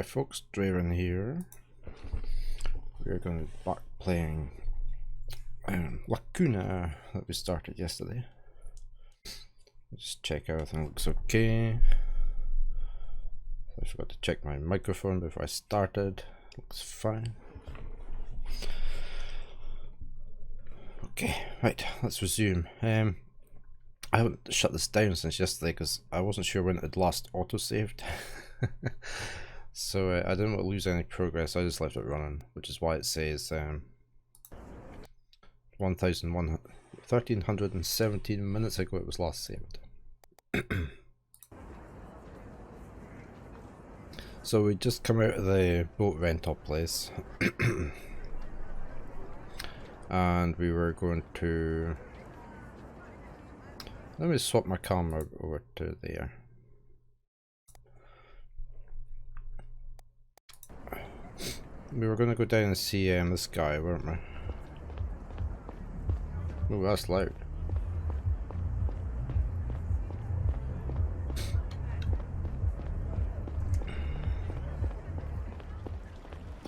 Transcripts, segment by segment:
folks, Draven here. We're going to be back playing Lacuna that we started yesterday. Just check everything looks okay. I forgot to check my microphone before I started. Looks fine. Okay, right, let's resume. I haven't shut this down since yesterday because I wasn't sure when it had last autosaved. So I didn't want to lose any progress, I just left it running, which is why it says 1317 minutes ago it was last saved. So we just come out of the boat rental place and we were going to... Let me swap my camera over to there. We were going to go down and see this guy, weren't we? Oh, that's loud.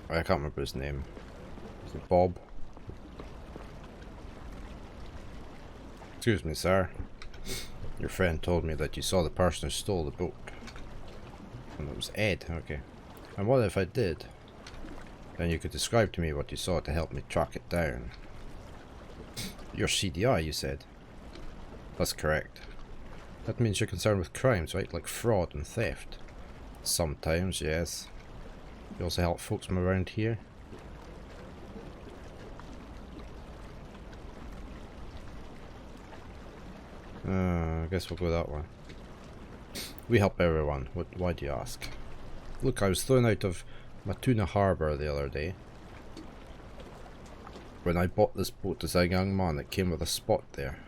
I can't remember his name. Is it Bob? Excuse me, sir. Your friend told me that you saw the person who stole the boat. And it was Ed, okay. And what if I did? Then you could describe to me what you saw to help me track it down. You're CDI, you said. That's correct. That means you're concerned with crimes, right? Like fraud and theft. Sometimes, yes. You also help folks from around here. I guess we'll go that way. We help everyone. Why do you ask? Look, I was thrown out of Lacuna Harbour the other day. When I bought this boat as a young man, it came with a spot there.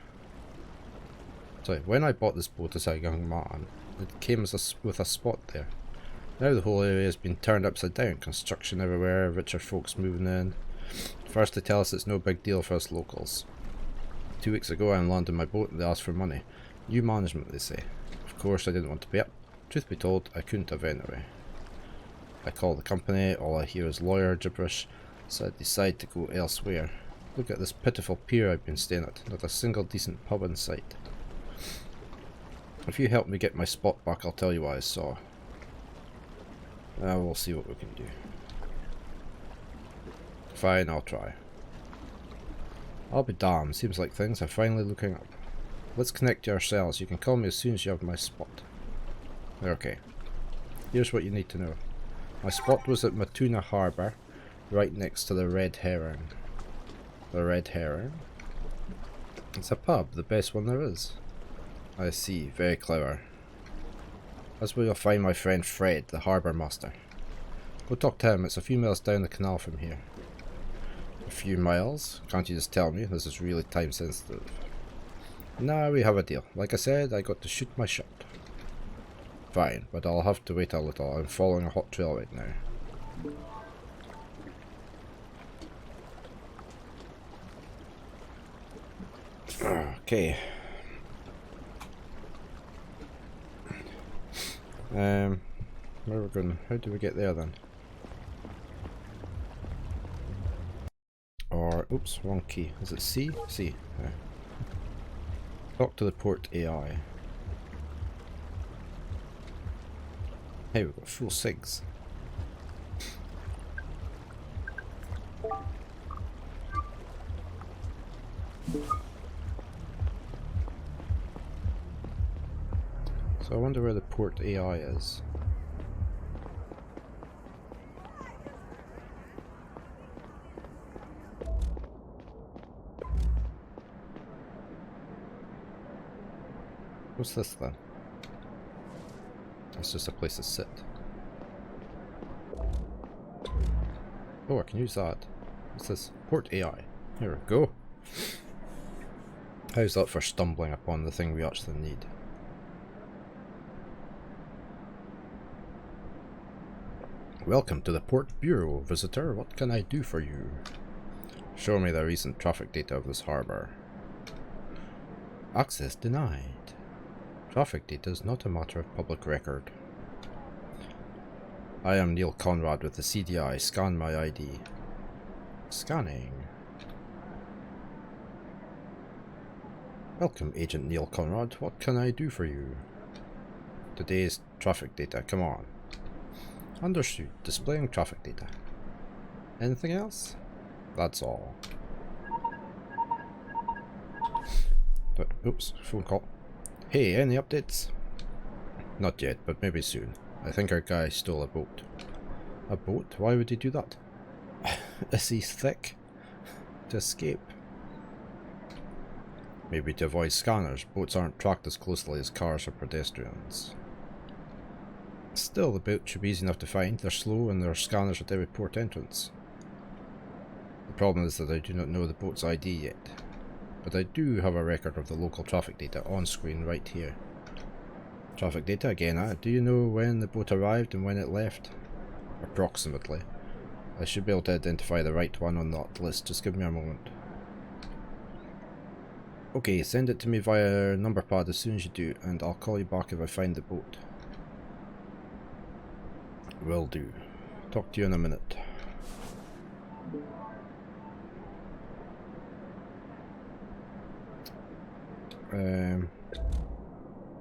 Sorry, when I bought this boat as a young man, it came with a spot there. Now the whole area has been turned upside down. Construction everywhere, richer folks moving in. First they tell us it's no big deal for us locals. 2 weeks ago I landed my boat and they asked for money. New management, they say. Of course I didn't want to pay up. Truth be told, I couldn't have anyway. I call the company, all I hear is lawyer gibberish, so I decide to go elsewhere. Look at this pitiful pier I've been staying at, not a single decent pub in sight. If you help me get my spot back, I'll tell you what I saw. We'll see what we can do. Fine, I'll try. I'll be damned, seems like things are finally looking up. Let's connect to ourselves, you can call me as soon as you have my spot. Okay. Here's what you need to know. My spot was at Lacuna Harbour, right next to the Red Heron. The Red Heron? It's a pub, the best one there is. I see, very clever. That's where you'll find my friend Fred, the harbour master. Go talk to him, it's a few miles down the canal from here. A few miles? Can't you just tell me? This is really time sensitive. Nah, we have a deal. Like I said, I got to shoot my shot. Fine, but I'll have to wait a little. I'm following a hot trail right now. Okay. Where are we going? How do we get there then? Or, oops, wrong key. Is it C? C. Yeah. Talk to the port AI. Hey, we've got full SIGs. So I wonder where the port AI is. What's this then? It's just a place to sit. Oh, I can use that. What's this? Port AI. Here we go. How's that for stumbling upon the thing we actually need? Welcome to the Port Bureau, visitor. What can I do for you? Show me the recent traffic data of this harbour. Access denied. Traffic data is not a matter of public record. I am Neil Conrad with the CDI. Scan my ID. Scanning. Welcome, Agent Neil Conrad. What can I do for you? Today's traffic data. Come on. Understood. Displaying traffic data. Anything else? That's all. But, oops, phone call. Hey, any updates? Not yet, but maybe soon. I think our guy stole a boat. A boat? Why would he do that? Is he thick? To escape? Maybe to avoid scanners. Boats aren't tracked as closely as cars or pedestrians. Still, the boat should be easy enough to find. They're slow and there are scanners at every port entrance. The problem is that I do not know the boat's ID yet. But I do have a record of the local traffic data on screen right here. Traffic data again, do you know when the boat arrived and when it left? Approximately. I should be able to identify the right one on that list. Just give me a moment. Okay, send it to me via number pad as soon as you do, and I'll call you back if I find the boat. Will do. Talk to you in a minute.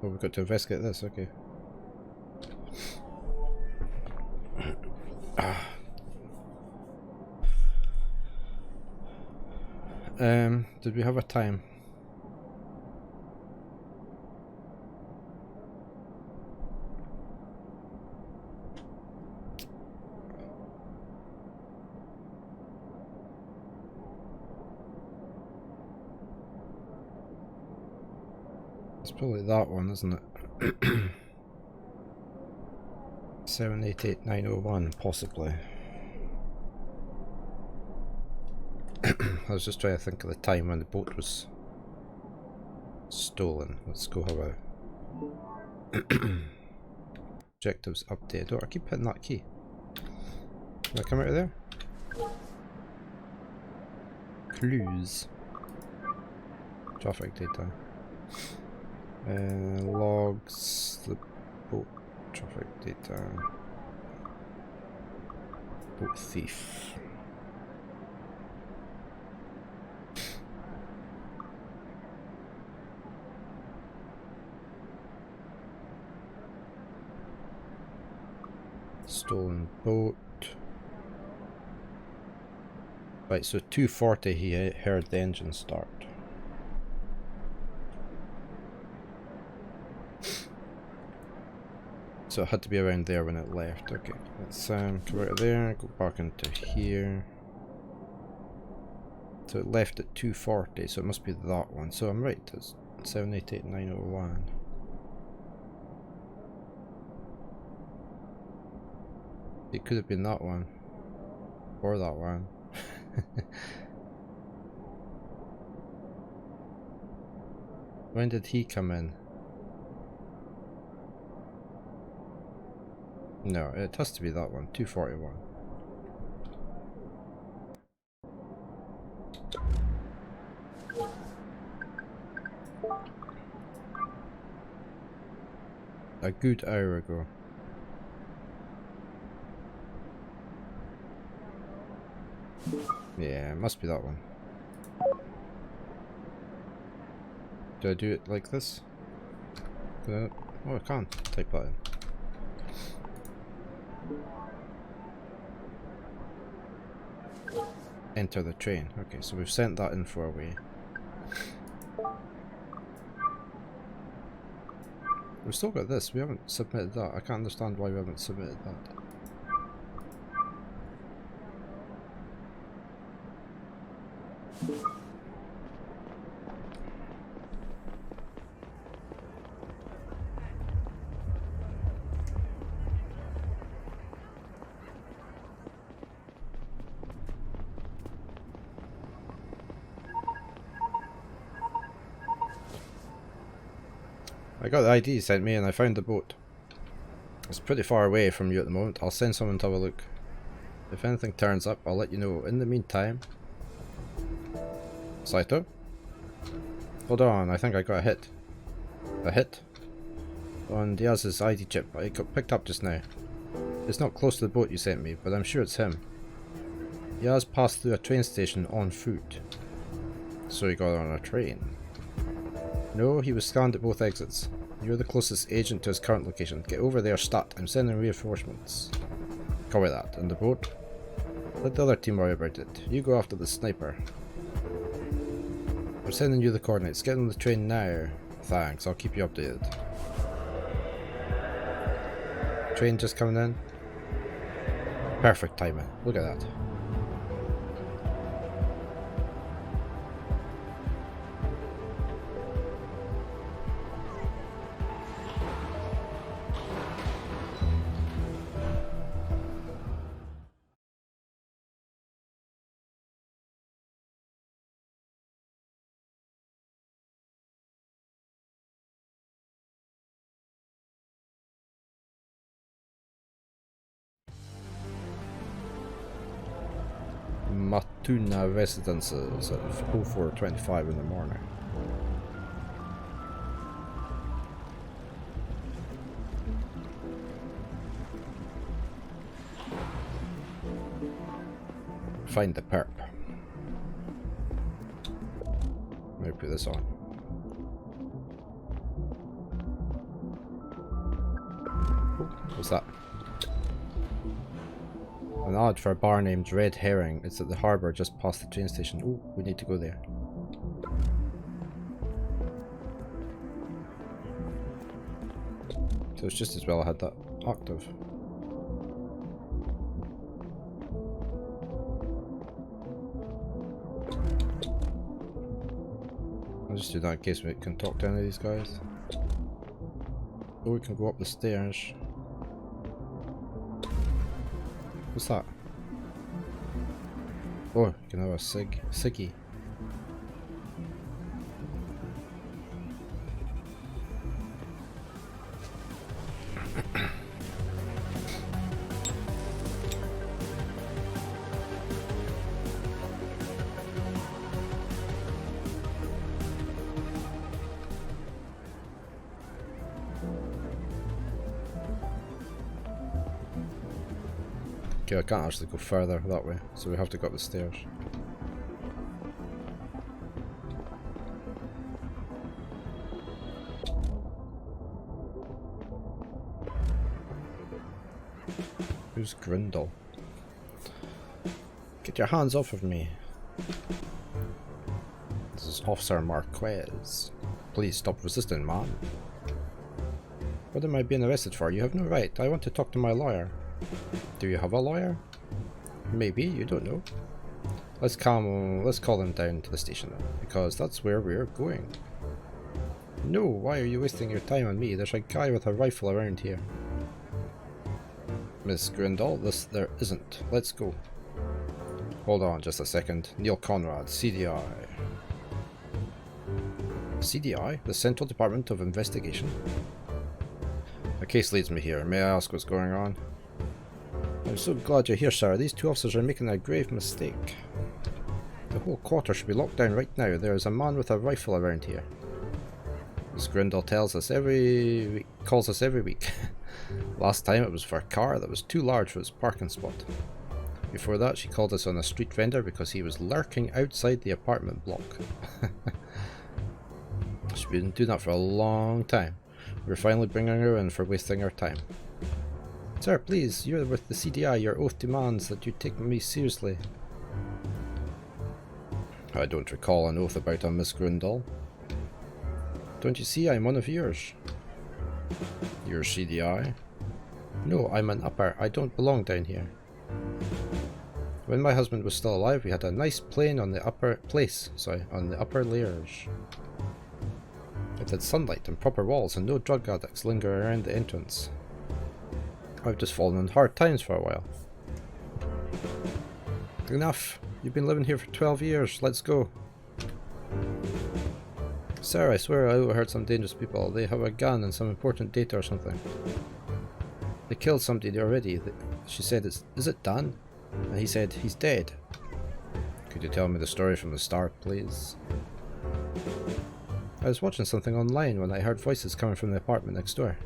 Oh, we've got to investigate this, okay. Did we have a time? It's probably that one, isn't it? 788901, possibly. I was just trying to think of the time when the boat was stolen. Let's go have a objectives update. Oh, I keep hitting that key. Can I come out of there? Clues. Traffic data. Logs. The boat traffic data. Boat thief. Stolen boat. Right, so 2:40 he heard the engine start. So it had to be around there when it left. Okay, let's come out of there, go back into here. So it left at 2:40, so it must be that one. So I'm right, it's 788901. It could have been that one. Or that one. When did he come in? No, it has to be that one, 241. A good hour ago. Yeah, it must be that one. Do I do it like this? Oh, I can't type that in. Enter the train. Okay, so we've sent that info away. We've still got this. We haven't submitted that. I can't understand why we haven't submitted that. I got the ID you sent me and I found the boat. It's pretty far away from you at the moment. I'll send someone to have a look. If anything turns up, I'll let you know. In the meantime... Saito? Hold on, I think I got a hit. A hit? On Diaz's ID chip. I got picked up just now. It's not close to the boat you sent me, but I'm sure it's him. He has passed through a train station on foot. So he got on a train. No, he was scanned at both exits. You're the closest agent to his current location. Get over there, stat. I'm sending reinforcements. Copy that. And the boat? Let the other team worry about it. You go after the sniper. I'm sending you the coordinates. Get on the train now. Thanks, I'll keep you updated. Train just coming in. Perfect timing. Look at that. Lacuna residences at 04:25 in the morning. Find the perp. Let me put this on. What's that? An ad for a bar named Red Herring. It's at the harbour just past the train station. Oh, we need to go there. So it's just as well I had that active. I'll just do that in case we can talk to any of these guys. Oh, we can go up the stairs. What's that? Oh, you can have a ciggy. Okay, I can't actually go further that way, so we have to go up the stairs. Who's Grindle? Get your hands off of me. This is Officer Marquez. Please stop resisting, man. What am I being arrested for? You have no right. I want to talk to my lawyer. Do you have a lawyer? Maybe, you don't know. Let's call him down to the station then, because that's where we're going. No, why are you wasting your time on me? There's a guy with a rifle around here. Miss Grindle, there isn't. Let's go. Hold on just a second. Neil Conrad, CDI. CDI? The Central Department of Investigation? A case leads me here. May I ask what's going on? I'm so glad you're here, sir. These two officers are making a grave mistake. The whole quarter should be locked down right now. There is a man with a rifle around here. Miss Grindle calls us every week. Last time it was for a car that was too large for its parking spot. Before that she called us on a street vendor because he was lurking outside the apartment block. She's been doing that for a long time. We're finally bringing her in for wasting our time. Sir, please, you're with the CDI. Your oath demands that you take me seriously. I don't recall an oath about a Miss Grindle. Don't you see I'm one of yours? You're CDI? No, I'm an upper. I don't belong down here. When my husband was still alive, we had a nice plane on the upper layers. It had sunlight and proper walls, and no drug addicts linger around the entrance. I've just fallen on hard times for a while. Enough! You've been living here for 12 years. Let's go. Sir, I swear I overheard some dangerous people. They have a gun and some important data or something. They killed somebody already. She said, is it done? And he said, he's dead. Could you tell me the story from the start, please? I was watching something online when I heard voices coming from the apartment next door.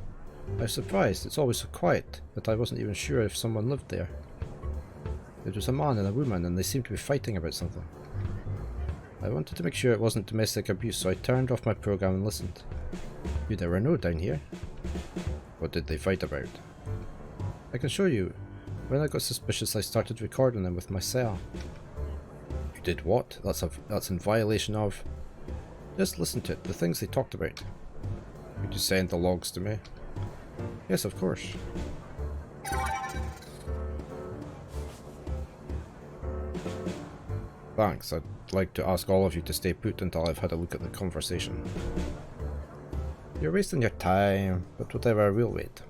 I was surprised. It's always so quiet that I wasn't even sure if someone lived there. It was a man and a woman, and they seemed to be fighting about something. I wanted to make sure it wasn't domestic abuse, so I turned off my program and listened. You never know down here. What did they fight about? I can show you. When I got suspicious, I started recording them with my cell. You did what? That's in violation of... Just listen to it, the things they talked about. Could you send the logs to me? Yes, of course. Thanks, I'd like to ask all of you to stay put until I've had a look at the conversation. You're wasting your time, but whatever, we'll wait.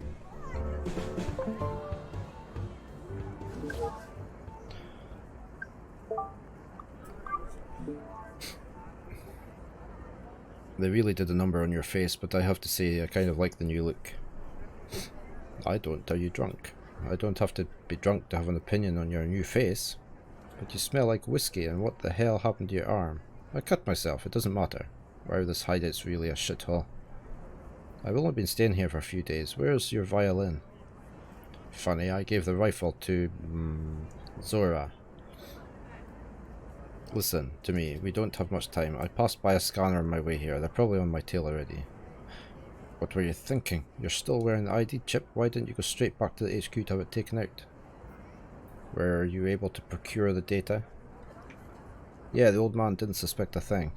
They really did a number on your face, but I have to say I kind of like the new look. I don't. Are you drunk? I don't have to be drunk to have an opinion on your new face. But you smell like whiskey, and what the hell happened to your arm? I cut myself, it doesn't matter. Wow, this hideout's really a shithole. I've only been staying here for a few days. Where's your violin? Funny, I gave the rifle to... Zora. Listen to me, we don't have much time. I passed by a scanner on my way here. They're probably on my tail already. What were you thinking? You're still wearing the ID chip? Why didn't you go straight back to the HQ to have it taken out? Were you able to procure the data? Yeah, the old man didn't suspect a thing.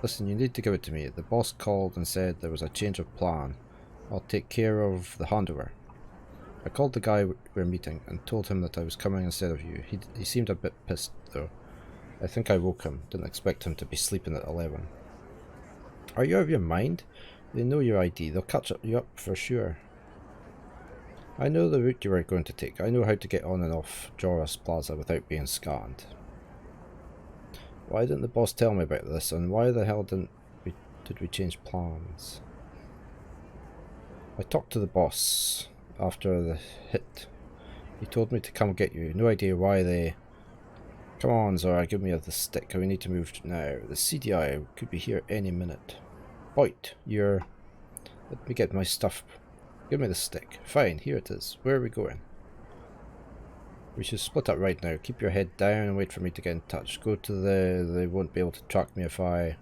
Listen, you need to give it to me. The boss called and said there was a change of plan. I'll take care of the handover. I called the guy we're meeting and told him that I was coming instead of you. He seemed a bit pissed though. I think I woke him. Didn't expect him to be sleeping at 11. Are you out of your mind? They know your ID. They'll catch you up for sure. I know the route you were going to take. I know how to get on and off Joras Plaza without being scanned. Why didn't the boss tell me about this, and why the hell did we change plans? I talked to the boss after the hit. He told me to come get you. No idea why they... Come on, Zora, give me the stick. We need to move now. The CDI could be here any minute. Boyd, you're... Let me get my stuff. Give me the stick. Fine, here it is. Where are we going? We should split up right now. Keep your head down and wait for me to get in touch. Go to the... They won't be able to track me if I...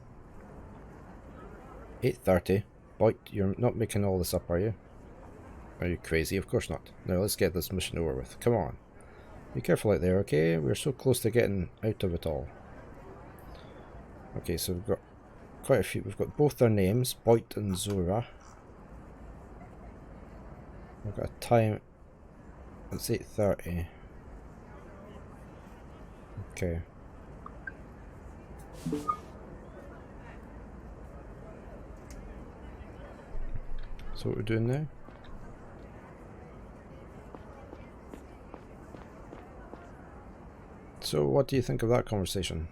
8:30. Boyd, you're not making all this up, are you? Are you crazy? Of course not. Now let's get this mission over with. Come on. Be careful out there, okay? We're so close to getting out of it all. Okay, so we've got quite a few. We've got both their names, Boyd and Zora. We've got a time. It's 8:30. Okay. So what we're doing now? So what do you think of that conversation?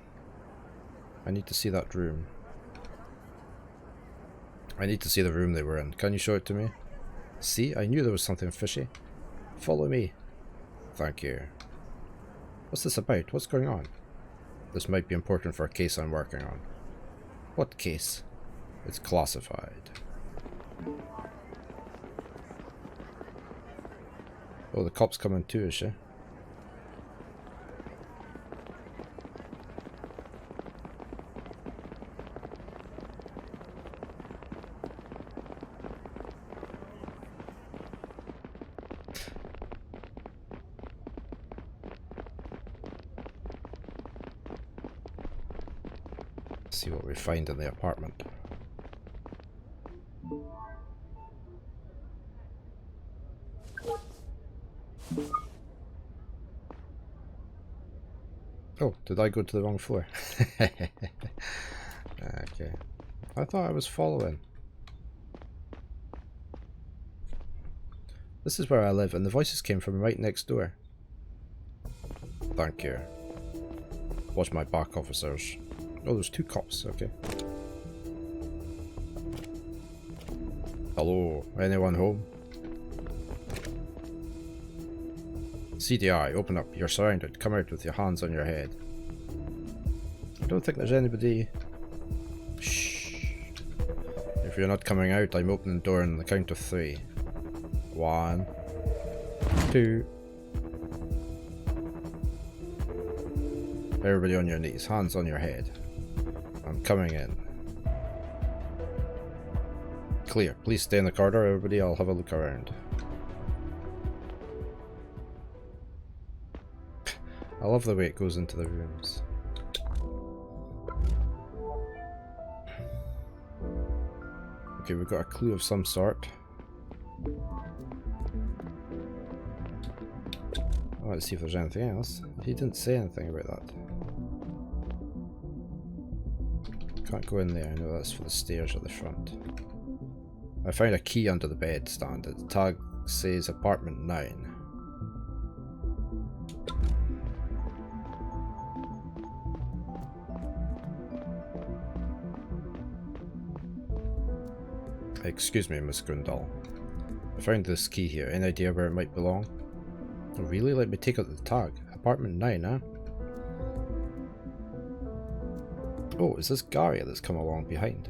I need to see that room. I need to see the room they were in. Can you show it to me? See, I knew there was something fishy. Follow me. Thank you. What's this about? What's going on? This might be important for a case I'm working on. What case? It's classified. Oh, the cop's coming too, is she? See what we find in the apartment. Oh, did I go to the wrong floor? Okay. I thought I was following. This is where I live, and the voices came from right next door. Thank you. Watch my back, officers. Oh, there's two cops, okay. Hello, anyone home? CDI, open up. You're surrounded. Come out with your hands on your head. I don't think there's anybody... Shh. You're If you're not coming out, I'm opening the door on the count of 3. 1, 2. Everybody on your knees, hands on your head. I'm coming in. Clear. Please stay in the corridor, everybody. I'll have a look around. I love the way it goes into the rooms. Okay, we've got a clue of some sort. I want to see if there's anything else. He didn't say anything about that. Can't go in there. I know that's for the stairs at the front. I found a key under the bed stand. The tag says apartment 9. Excuse me, Miss Grundle. I found this key here. Any idea where it might belong? Oh, really? Let me take out the tag. Apartment 9, huh? Oh, is this Gary that's come along behind?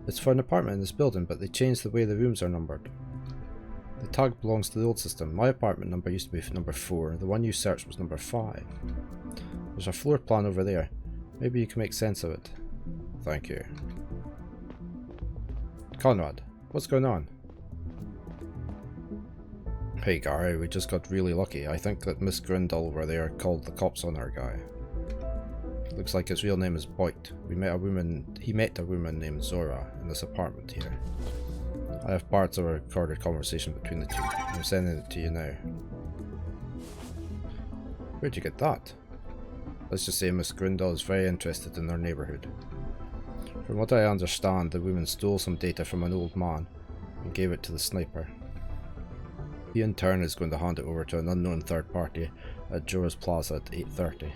It's for an apartment in this building, but they changed the way the rooms are numbered. The tag belongs to the old system. My apartment number used to be number 4. The one you searched was number 5. There's a floor plan over there. Maybe you can make sense of it. Thank you. Conrad, what's going on? Hey Gary, we just got really lucky. I think that Miss Grundle over there called the cops on our guy. Looks like his real name is Boyd. He met a woman named Zora in this apartment here. I have parts of a recorded conversation between the two. I'm sending it to you now. Where'd you get that? Let's just say Miss Grundle is very interested in our neighbourhood. From what I understand, the woman stole some data from an old man and gave it to the sniper. He in turn is going to hand it over to an unknown third party at Jora's Plaza at 8:30.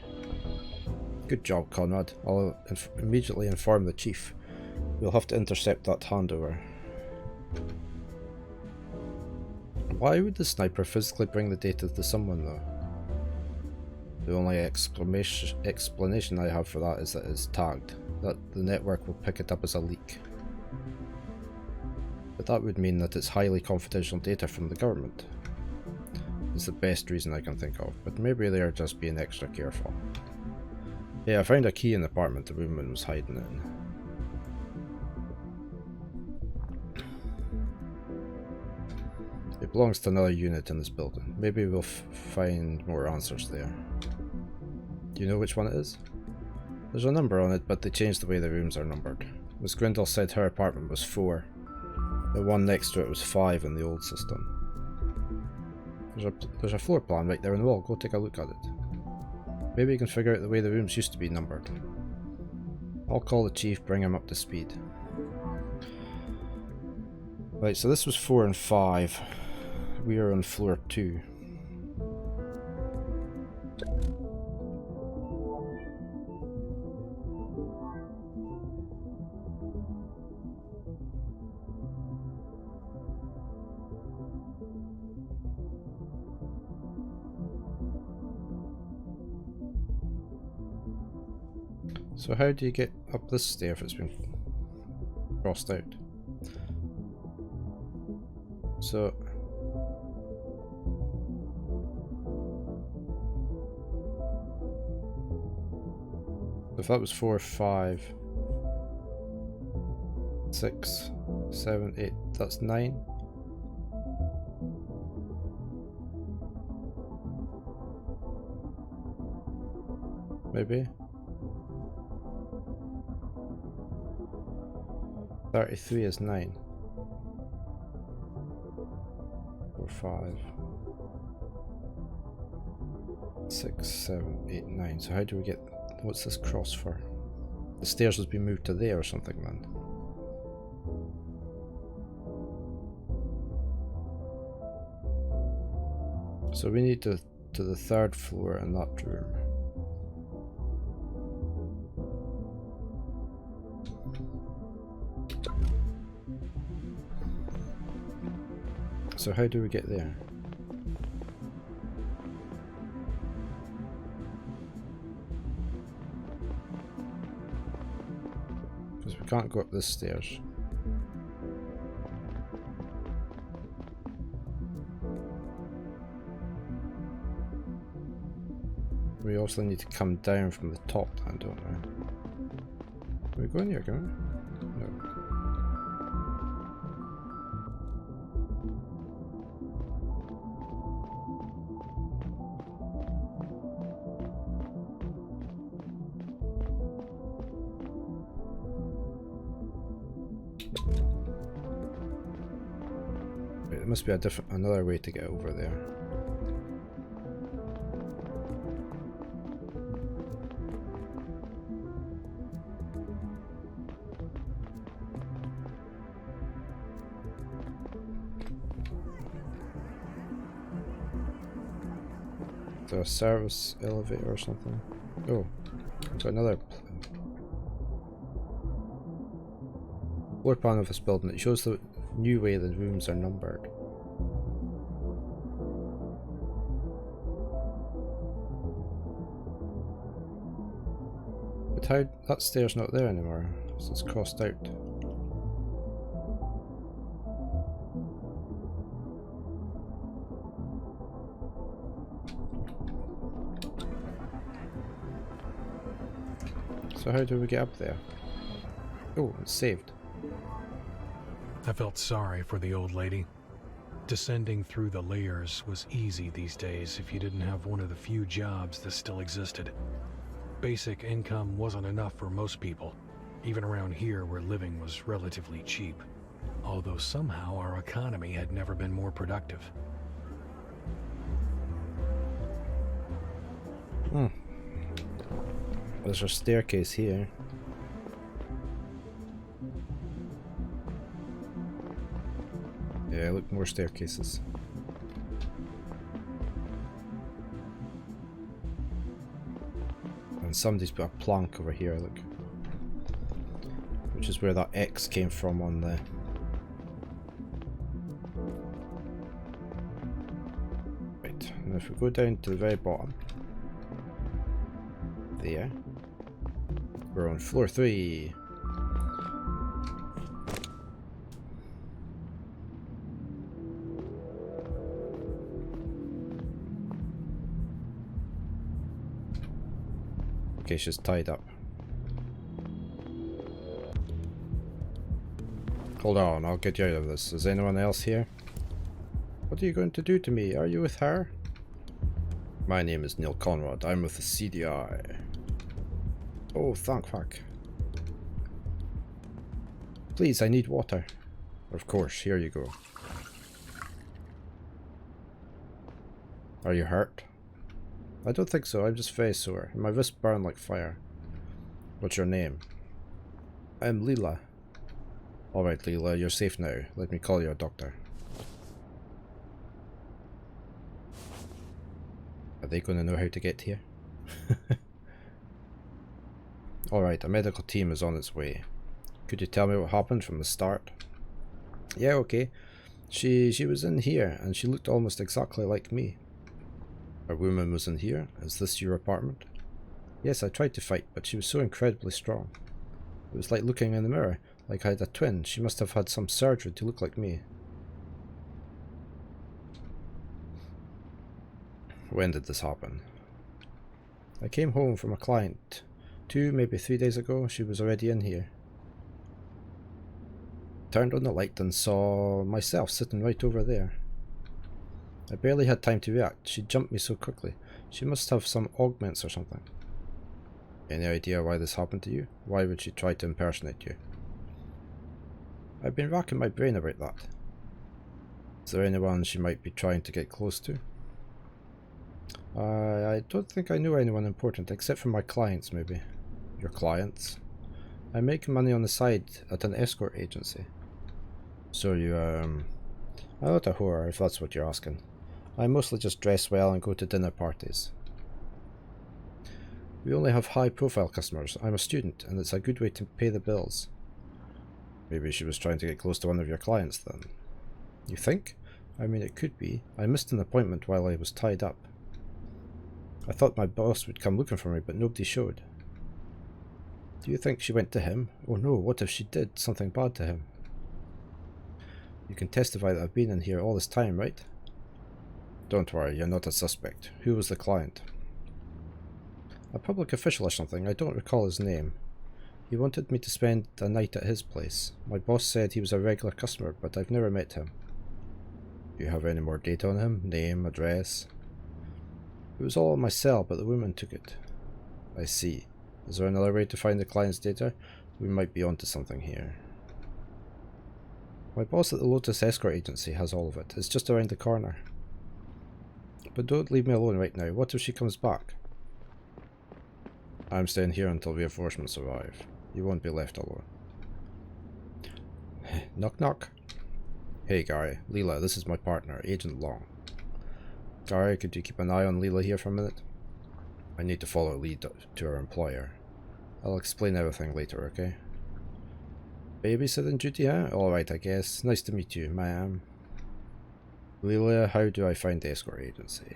Good job, Conrad. I'll immediately inform the chief. We'll have to intercept that handover. Why would the sniper physically bring the data to someone though? The only explanation I have for that is that it's tagged, that the network will pick it up as a leak. But that would mean that it's highly confidential data from the government. It's the best reason I can think of, but maybe they're just being extra careful. Yeah, I found a key in the apartment the woman was hiding in. It belongs to another unit in this building. Maybe we'll find more answers there. Do you know which one it is? There's a number on it, but they changed the way the rooms are numbered. Miss Grundle said her apartment was 4. The one next to it was 5 in the old system. There's a floor plan right there on the wall. Go take a look at it. Maybe you can figure out the way the rooms used to be numbered. I'll call the chief, bring him up to speed. Right, so this was 4 and 5. We are on floor 2. So how do you get up this stair if it's been crossed out? So if that was 4, 5, 6, 7, 8, that's 9. Maybe. 33 is 9. 4, 5, 6, 7, 8, 9. So how do we get... What's this cross for? The stairs has been moved to there or something then. So we need to the 3rd floor in that room. So how do we get there? Because we can't go up this stairs. We also need to come down from the top then, don't we? Are we going here, can we? No. Wait, there must be another way to get over there. Is there a service elevator or something? Oh, we've got another floor plan of this building. It shows the new way the rooms are numbered. But how, that stair's not there anymore, so it's crossed out. So how do we get up there? Oh, it's saved. I felt sorry for the old lady. Descending through the layers was easy these days if you didn't have one of the few jobs that still existed. Basic income wasn't enough for most people, even around here where living was relatively cheap. Although somehow our economy had never been more productive. There's a staircase here. Yeah, look, more staircases. And somebody's put a plank over here, look. Which is where that X came from on the... Right, now if we go down to the very bottom. There. We're on floor 3. Okay, she's tied up. Hold on, I'll get you out of this. Is anyone else here? What are you going to do to me? Are you with her? My name is Neil Conrad. I'm with the CDI. Oh, thank fuck. Please, I need water. Of course, here you go. Are you hurt? I don't think so, I'm just very sore. My wrists burn like fire. What's your name? I'm Leela. Alright, Leela, you're safe now. Let me call you a doctor. Are they going to know how to get here? Alright, a medical team is on its way. Could you tell me what happened from the start? Yeah, okay. She was in here, and she looked almost exactly like me. A woman was in here? Is this your apartment? Yes, I tried to fight, but she was so incredibly strong. It was like looking in the mirror, like I had a twin. She must have had some surgery to look like me. When did this happen? I came home from a client 2, maybe 3 days ago. She was already in here. Turned on the light and saw myself sitting right over there. I barely had time to react. She jumped me so quickly. She must have some augments or something. Any idea why this happened to you? Why would she try to impersonate you? I've been racking my brain about that. Is there anyone she might be trying to get close to? I don't think I know anyone important, except for my clients, maybe. Your clients? I make money on the side at an escort agency. So you, I'm not a whore, if that's what you're asking. I mostly just dress well and go to dinner parties. We only have high-profile customers. I'm a student, and it's a good way to pay the bills. Maybe she was trying to get close to one of your clients, then. You think? I mean, it could be. I missed an appointment while I was tied up. I thought my boss would come looking for me, but nobody showed. Do you think she went to him? Oh no, what if she did something bad to him? You can testify that I've been in here all this time, right? Don't worry, you're not a suspect. Who was the client? A public official or something, I don't recall his name. He wanted me to spend a night at his place. My boss said he was a regular customer, but I've never met him. Do you have any more data on him? Name, address? It was all in my cell, but the woman took it. I see. Is there another way to find the client's data? We might be onto something here. My boss at the Lotus Escort Agency has all of it. It's just around the corner. But don't leave me alone right now. What if she comes back? I'm staying here until reinforcements arrive. You won't be left alone. Knock knock. Hey Gary, Leela, this is my partner, Agent Long. Gary, could you keep an eye on Leela here for a minute? I need to follow a lead to her employer. I'll explain everything later, okay? Babysitting duty, huh? Alright, I guess. Nice to meet you, ma'am. Leela, how do I find the escort agency?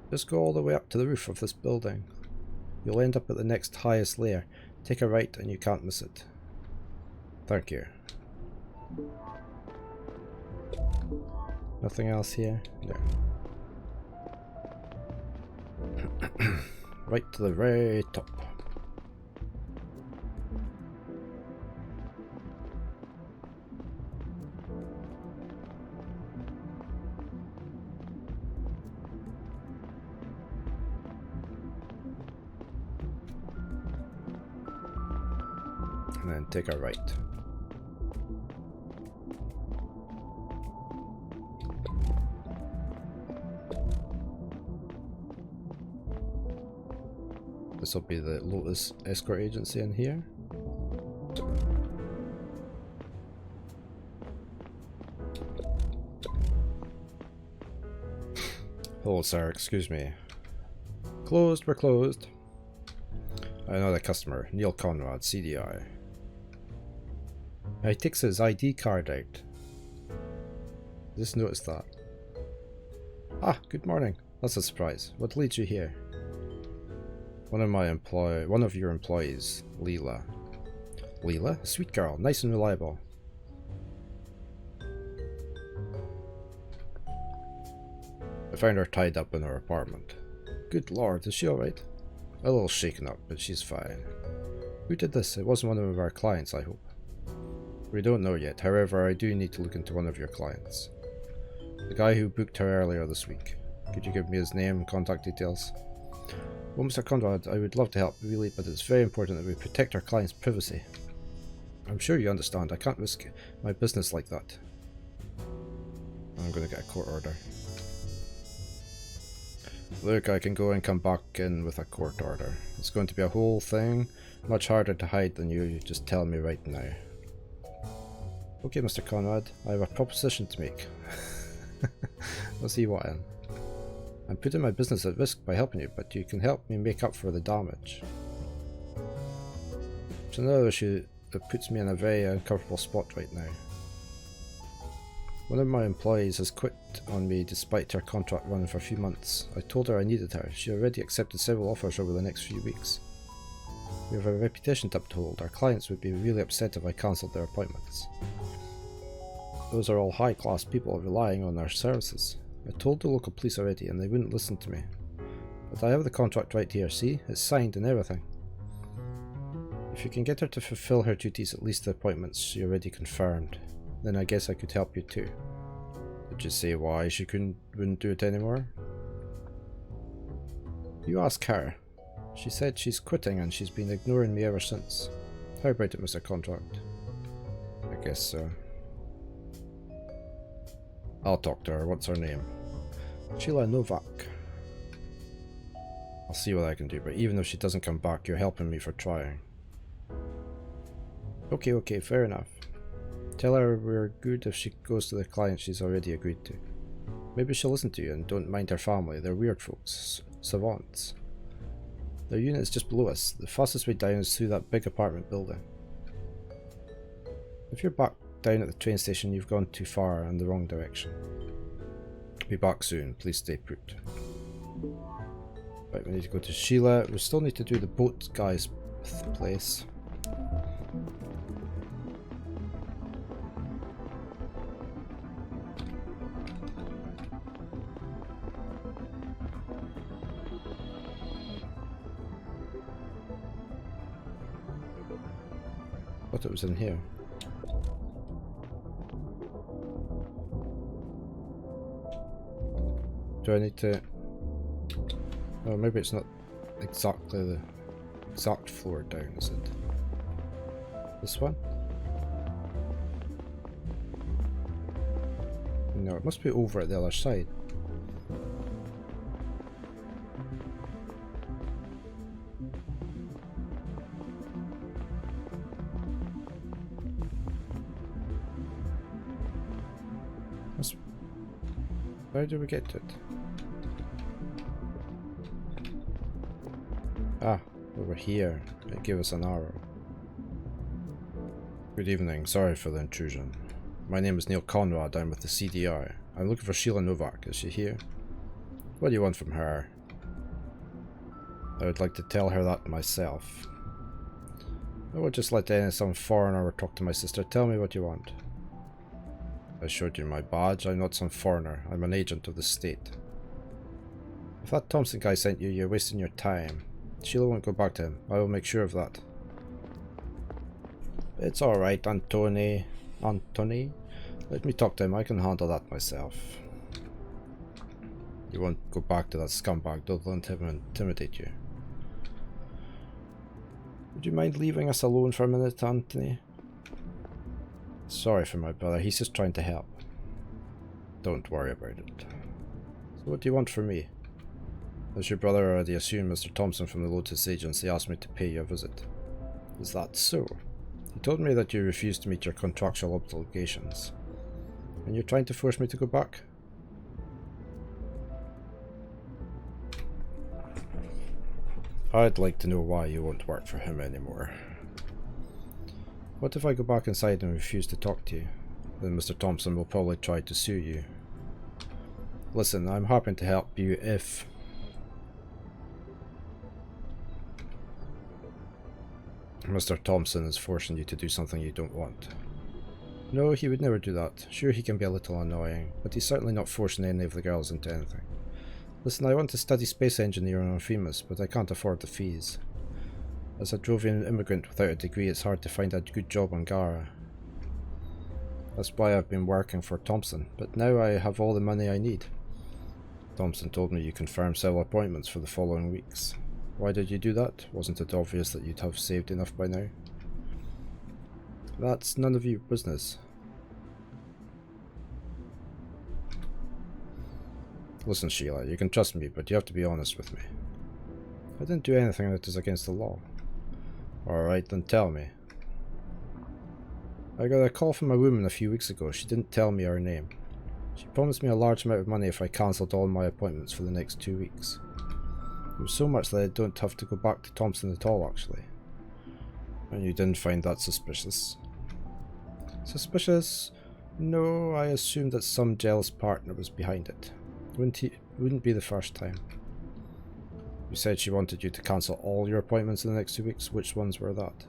Just go all the way up to the roof of this building. You'll end up at the next highest layer. Take a right and you can't miss it. Thank you. Nothing else here? No. Right to the very top. And then take a right. This will be the Lotus Escort Agency in here. Hello sir, excuse me. Closed, we're closed. Another customer, Neil Conrad, CDI. He takes his ID card out. Just noticed that. Ah, good morning. That's a surprise. What leads you here? One of your employees, Leela. Leela? Sweet girl, nice and reliable. I found her tied up in her apartment. Good lord, is she alright? A little shaken up, but she's fine. Who did this? It wasn't one of our clients, I hope. We don't know yet, however I do need to look into one of your clients. The guy who booked her earlier this week. Could you give me his name and contact details? Well, Mr. Conrad, I would love to help, really, but it's very important that we protect our client's privacy. I'm sure you understand, I can't risk my business like that. I'm going to get a court order. Look, I can go and come back in with a court order. It's going to be a whole thing, much harder to hide than you just tell me right now. Okay, Mr. Conrad, I have a proposition to make. Let's see what I'm putting my business at risk by helping you, but you can help me make up for the damage. It's another issue that puts me in a very uncomfortable spot right now. One of my employees has quit on me despite her contract running for a few months. I told her I needed her. She already accepted several offers over the next few weeks. We have a reputation to uphold. Our clients would be really upset if I cancelled their appointments. Those are all high-class people relying on our services. I told the local police already and they wouldn't listen to me. But I have the contract right here, see? It's signed and everything. If you can get her to fulfill her duties, at least the appointments she already confirmed, then I guess I could help you too. Did you say why she wouldn't do it anymore? You ask her. She said she's quitting and she's been ignoring me ever since. How about it, Mr. Contract? I guess so. I'll talk to her. What's her name? Sheila Novak. I'll see what I can do, but even if she doesn't come back, you're helping me for trying. Okay, fair enough. Tell her we're good if she goes to the client she's already agreed to. Maybe she'll listen to you and don't mind her family. They're weird folks. Savants. Their unit is just below us. The fastest way down is through that big apartment building. If you're back down at the train station, you've gone too far in the wrong direction. Be back soon. Please stay put. Right, we need to go to Sheila. We still need to do the boat guy's place. Thought it was in here. Do I need to... Oh, maybe it's not exactly the exact floor down, is it? This one? No, it must be over at the other side. Where do we get to it? Ah, over here. It gave us an arrow. Good evening. Sorry for the intrusion. My name is Neil Conrad. I'm with the CDI. I'm looking for Sheila Novak. Is she here? What do you want from her? I would like to tell her that myself. I would just let some foreigner or talk to my sister. Tell me what you want. I showed you my badge. I'm not some foreigner. I'm an agent of the state. If that Thompson guy sent you, you're wasting your time. Sheila won't go back to him. I will make sure of that. It's alright, Antony. Let me talk to him. I can handle that myself. You won't go back to that scumbag. Don't let him intimidate you. Would you mind leaving us alone for a minute, Anthony? Sorry for my brother, he's just trying to help. Don't worry about it. So what do you want from me? As your brother already assumed, Mr. Thompson from the Lotus Agency asked me to pay you a visit. Is that so? He told me that you refused to meet your contractual obligations. And you're trying to force me to go back? I'd like to know why you won't work for him anymore. What if I go back inside and refuse to talk to you? Then Mr. Thompson will probably try to sue you. Listen, I'm happy to help you if... Mr. Thompson is forcing you to do something you don't want. No, he would never do that. Sure, he can be a little annoying, but he's certainly not forcing any of the girls into anything. Listen, I want to study space engineering on Femus, but I can't afford the fees. As a Drovian immigrant without a degree, it's hard to find a good job on Gara. That's why I've been working for Thompson, but now I have all the money I need. Thompson told me you confirmed several appointments for the following weeks. Why did you do that? Wasn't it obvious that you'd have saved enough by now? That's none of your business. Listen, Sheila, you can trust me, but you have to be honest with me. I didn't do anything that is against the law. Alright, then tell me. I got a call from a woman a few weeks ago. She didn't tell me her name. She promised me a large amount of money if I cancelled all my appointments for the next 2 weeks. It was so much that I don't have to go back to Thompson at all, actually. And you didn't find that suspicious? Suspicious? No, I assumed that some jealous partner was behind it. Wouldn't be the first time. You said she wanted you to cancel all your appointments in the next 2 weeks. Which ones were that?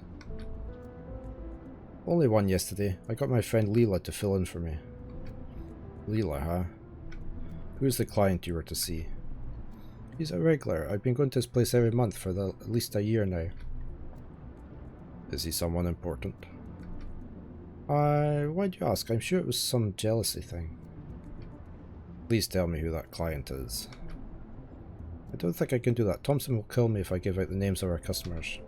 Only one yesterday. I got my friend Leela to fill in for me. Leela, huh? Who's the client you were to see? He's a regular. I've been going to his place every month for at least a year now. Is he someone important? Why'd you ask? I'm sure it was some jealousy thing. Please tell me who that client is. I don't think I can do that. Thompson will kill me if I give out the names of our customers.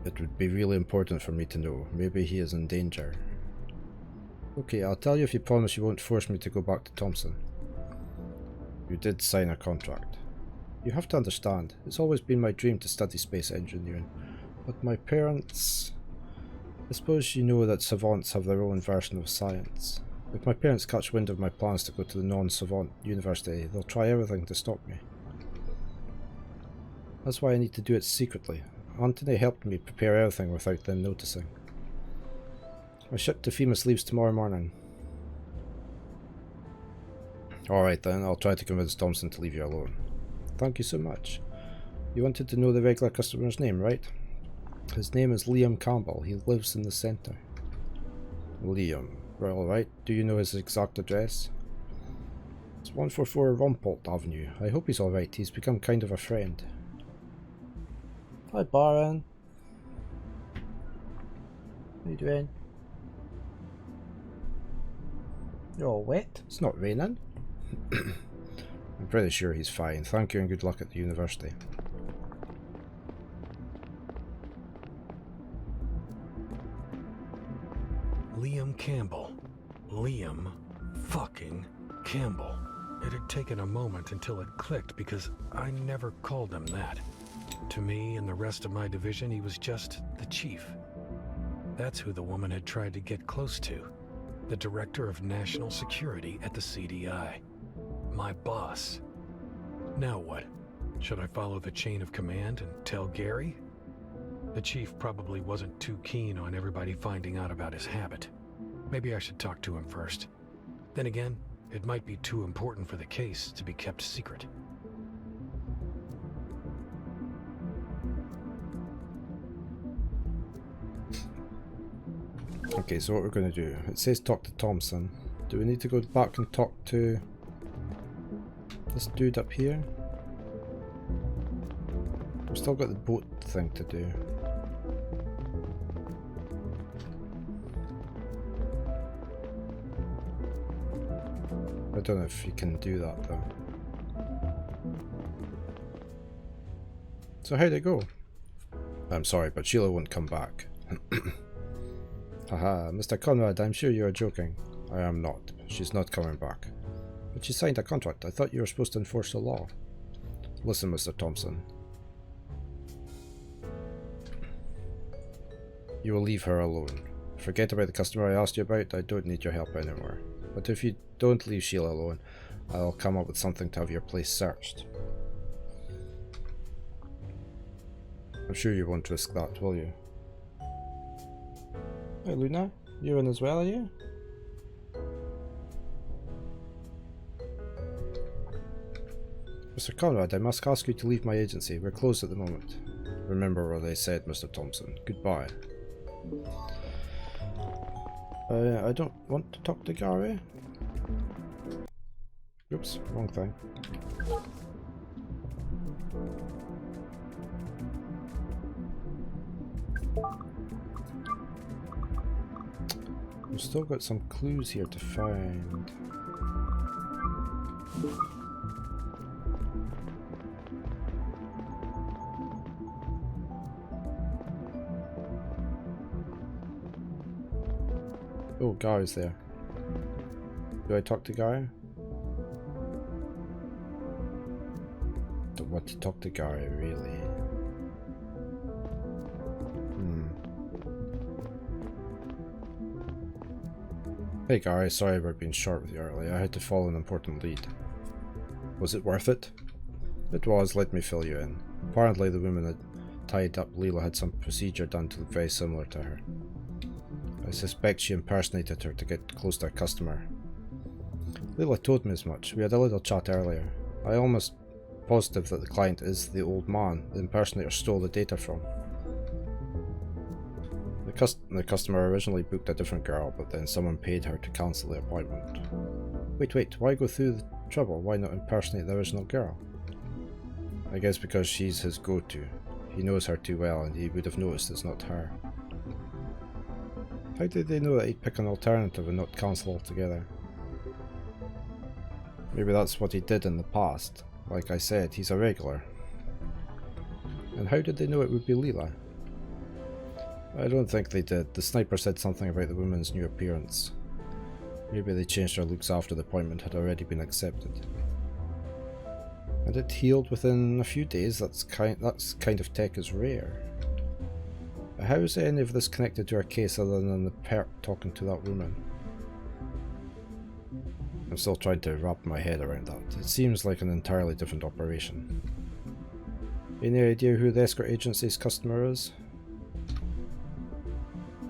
It would be really important for me to know. Maybe he is in danger. Okay, I'll tell you if you promise you won't force me to go back to Thompson. You did sign a contract. You have to understand, it's always been my dream to study space engineering. But my parents... I suppose you know that savants have their own version of science. If my parents catch wind of my plans to go to the non-savant university, they'll try everything to stop me. That's why I need to do it secretly. Anthony helped me prepare everything without them noticing. My ship to Femus leaves tomorrow morning. Alright then, I'll try to convince Thompson to leave you alone. Thank you so much. You wanted to know the regular customer's name, right? His name is Liam Campbell. He lives in the centre. Liam. Well, alright. Do you know his exact address? It's 144 Rumpolt Avenue. I hope he's alright. He's become kind of a friend. Hi, Baron. How you doing? You're all wet. It's not raining. I'm pretty sure he's fine. Thank you and good luck at the university. Liam Campbell. Liam fucking Campbell. It had taken a moment until it clicked because I never called him that. To me and the rest of my division, he was just the chief. That's who the woman had tried to get close to. The director of national security at the CDI. My boss. Now what? Should I follow the chain of command and tell Gary? The chief probably wasn't too keen on everybody finding out about his habit. Maybe I should talk to him first. Then again, it might be too important for the case to be kept secret. Okay, so what we're going to do, it says talk to Thompson. Do we need to go back and talk to this dude up here? We've still got the boat thing to do. I don't know if you can do that though. So how'd it go? I'm sorry, but Sheila won't come back. Haha, Mr. Conrad, I'm sure you are joking. I am not. She's not coming back. But she signed a contract. I thought you were supposed to enforce the law. Listen, Mr. Thompson. You will leave her alone. Forget about the customer I asked you about. I don't need your help anymore. But if you don't leave Sheila alone, I'll come up with something to have your place searched. I'm sure you won't risk that, will you? Hey Luna, you're in as well, are you? Mr. Conrad, I must ask you to leave my agency. We're closed at the moment. Remember what I said, Mr. Thompson. Goodbye. I don't want to talk to Gary. Oops, wrong thing. We've still got some clues here to find. Oh, Gary's there. Do I talk to Gary? Don't want to talk to Gary, really. Hey Gary, sorry about being short with you earlier. I had to follow an important lead. Was it worth it? It was, let me fill you in. Apparently the woman that tied up Leela had some procedure done to look very similar to her. I suspect she impersonated her to get close to a customer. Leela told me as much. We had a little chat earlier. I almost positive that the client is the old man the impersonator stole the data from. The customer originally booked a different girl, but then someone paid her to cancel the appointment. Wait, why go through the trouble? Why not impersonate the original girl? I guess because she's his go-to. He knows her too well and he would have noticed it's not her. How did they know that he'd pick an alternative and not cancel altogether? Maybe that's what he did in the past. Like I said, he's a regular. And how did they know it would be Leela? I don't think they did. The sniper said something about the woman's new appearance. Maybe they changed their looks after the appointment had already been accepted. And it healed within a few days. That's kind of tech is rare. How is any of this connected to our case other than the perp talking to that woman? I'm still trying to wrap my head around that. It seems like an entirely different operation. Any idea who the escort agency's customer is?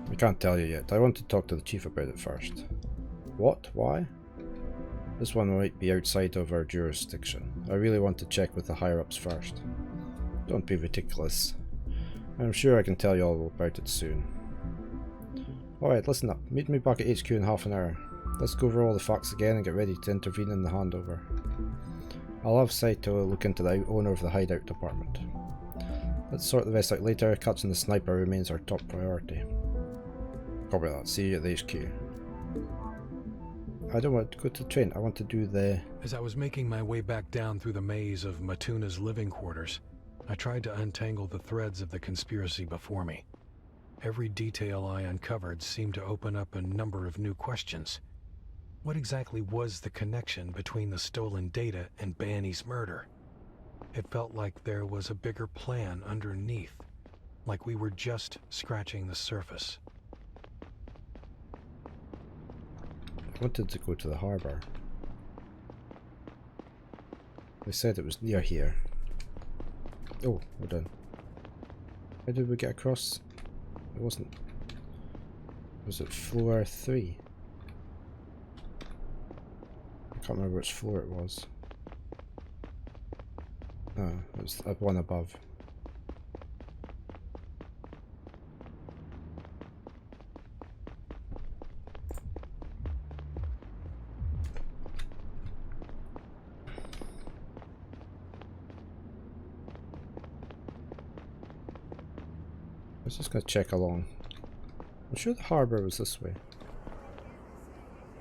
I can't tell you yet. I want to talk to the chief about it first. What? Why? This one might be outside of our jurisdiction. I really want to check with the higher-ups first. Don't be ridiculous. I'm sure I can tell you all about it soon. Alright, listen up. Meet me back at HQ in half an hour. Let's go over all the facts again and get ready to intervene in the handover. I'll have Saito look into the owner of the hideout department. Let's sort the rest out later. Catching the sniper remains our top priority. Copy that. See you at the HQ. I don't want to go to the train. I want to do the... As I was making my way back down through the maze of Matuna's living quarters, I tried to untangle the threads of the conspiracy before me. Every detail I uncovered seemed to open up a number of new questions. What exactly was the connection between the stolen data and Banny's murder? It felt like there was a bigger plan underneath, like we were just scratching the surface. I wanted to go to the harbour. They said it was near here. Oh, we're done. How did we get across? It wasn't... Was it floor 3? I can't remember which floor it was. No, it was one above. I was just going to check along. I'm sure the harbour was this way.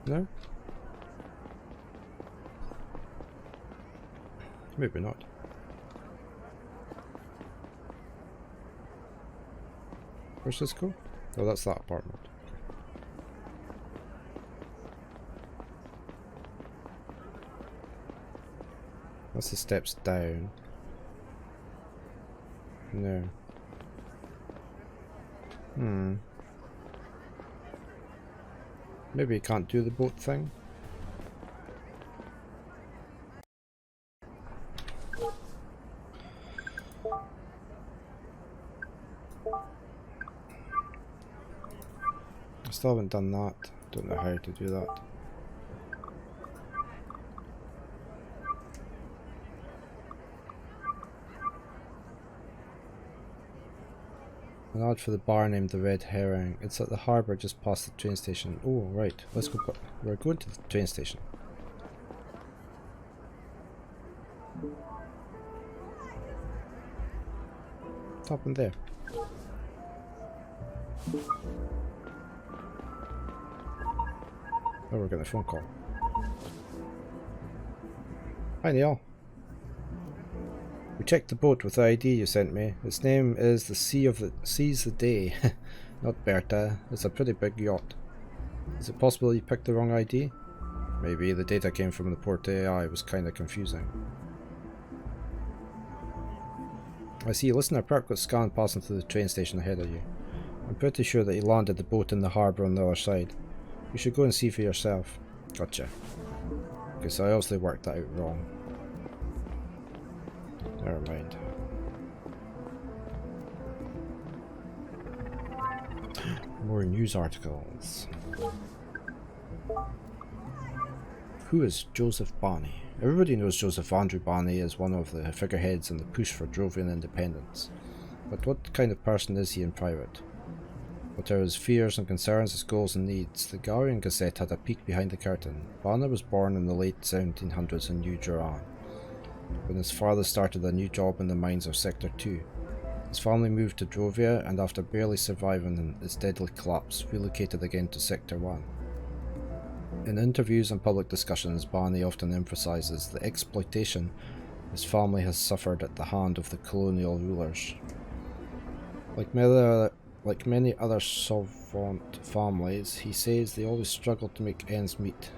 No? Maybe not. Where's this go? Oh, that's that apartment. That's the steps down. No. Maybe you can't do the boat thing. I still haven't done that. Don't know how to do that. An ad for the bar named the Red Herring. It's at the harbour just past the train station. Oh, right. Let's go. We're going to the train station. What's happened there? Oh, we're getting a phone call. Hi, Neil. We checked the boat with the ID you sent me. Its name is the Seize the Day. Not Berta. It's a pretty big yacht. Is it possible you picked the wrong ID? Maybe the data came from the port AI. Was kinda confusing. I see. Listener Perk got scanned passing through the train station ahead of you. I'm pretty sure that he landed the boat in the harbour on the other side. You should go and see for yourself. Gotcha. Okay, so I obviously worked that out wrong. Never mind. More news articles. Who is Joseph Barney? Everybody knows Joseph Andrew Barney as one of the figureheads in the push for Drovian independence. But what kind of person is he in private? What are his fears and concerns, his goals and needs? The Garian Gazette had a peek behind the curtain. Barney was born in the late 1700s in New Duran, when his father started a new job in the mines of Sector 2. His family moved to Drovia and after barely surviving its deadly collapse, relocated again to Sector 1. In interviews and public discussions, Barney often emphasises the exploitation his family has suffered at the hand of the colonial rulers. Like many other savant families, he says they always struggle to make ends meet,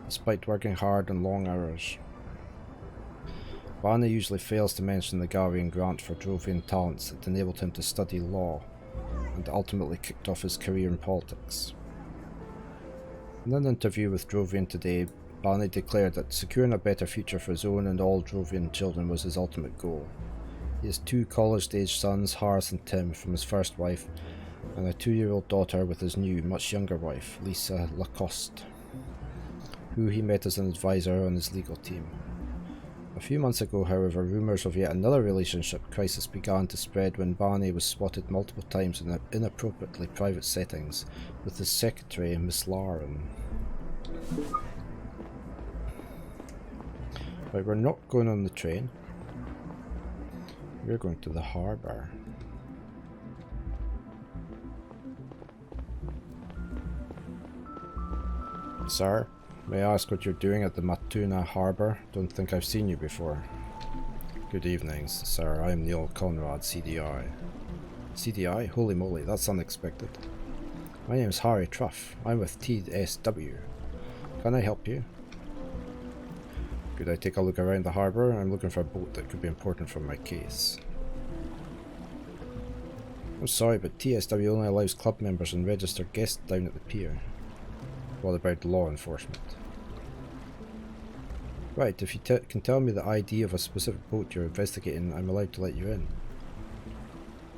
despite working hard and long hours. Barney usually fails to mention the Garian grant for Drovian talents that enabled him to study law, and ultimately kicked off his career in politics. In an interview with Drovian Today, Barney declared that securing a better future for his own and all Drovian children was his ultimate goal. He has 2 college-aged sons, Harris and Tim, from his first wife, and a 2-year-old daughter with his new, much younger wife, Lisa Lacoste. who he met as an advisor on his legal team. A few months ago, however, rumours of yet another relationship crisis began to spread when Barney was spotted multiple times in inappropriately private settings with his secretary, Miss Lauren. Right, we're not going on the train. We're going to the harbour. Sir, may I ask what you're doing at the Lacuna harbour? Don't think I've seen you before. Good evenings, sir. I am Neil Conrad, CDI. CDI? Holy moly, that's unexpected. My name is Harry Truff. I'm with TSW. Can I help you? Could I take a look around the harbour? I'm looking for a boat that could be important for my case. I'm sorry, but TSW only allows club members and registered guests down at the pier. What about law enforcement? Right, if you can tell me the ID of a specific boat you're investigating, I'm allowed to let you in.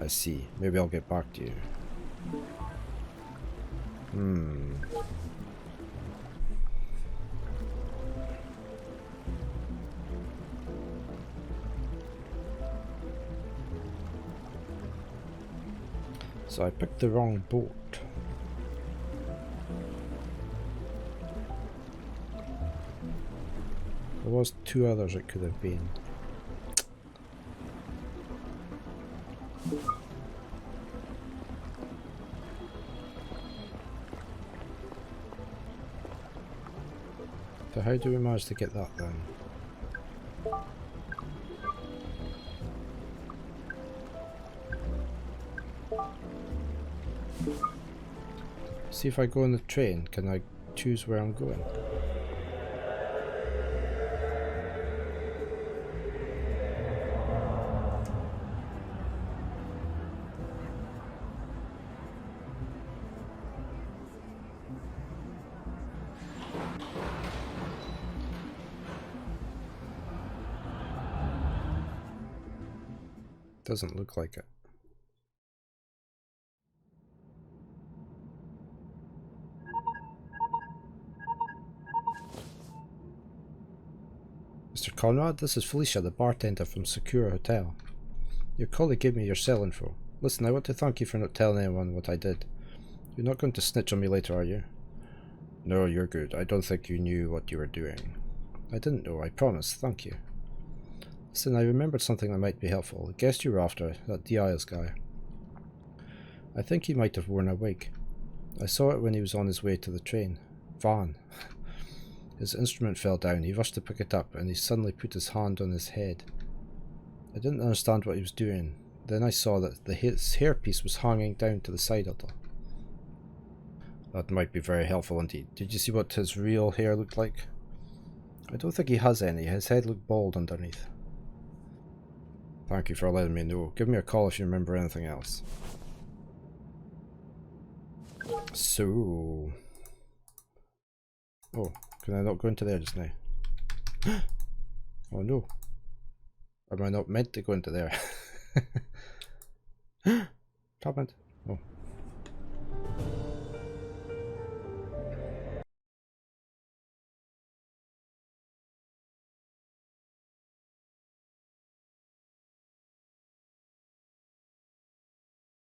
I see. Maybe I'll get back to you. So I picked the wrong boat. There was two others it could have been. So how do we manage to get that then? See if I go on the train, can I choose where I'm going? Doesn't look like it. Mr. Conrad, this is Felicia, the bartender from Sakura Hotel. Your colleague gave me your cell info. Listen, I want to thank you for not telling anyone what I did. You're not going to snitch on me later, are you? No, you're good. I don't think you knew what you were doing. I didn't know, I promise. Thank you. Listen, I remembered something that might be helpful. The guest you were after, that Diaz guy. I think he might have worn a wig. I saw it when he was on his way to the train. Van. His instrument fell down. He rushed to pick it up, and he suddenly put his hand on his head. I didn't understand what he was doing. Then I saw that his hairpiece was hanging down to the side a little. That might be very helpful indeed. Did you see what his real hair looked like? I don't think he has any. His head looked bald underneath. Thank you for letting me know. Give me a call if you remember anything else. So... Oh, can I not go into there just now? Oh no. Am I not meant to go into there? Comment. Oh.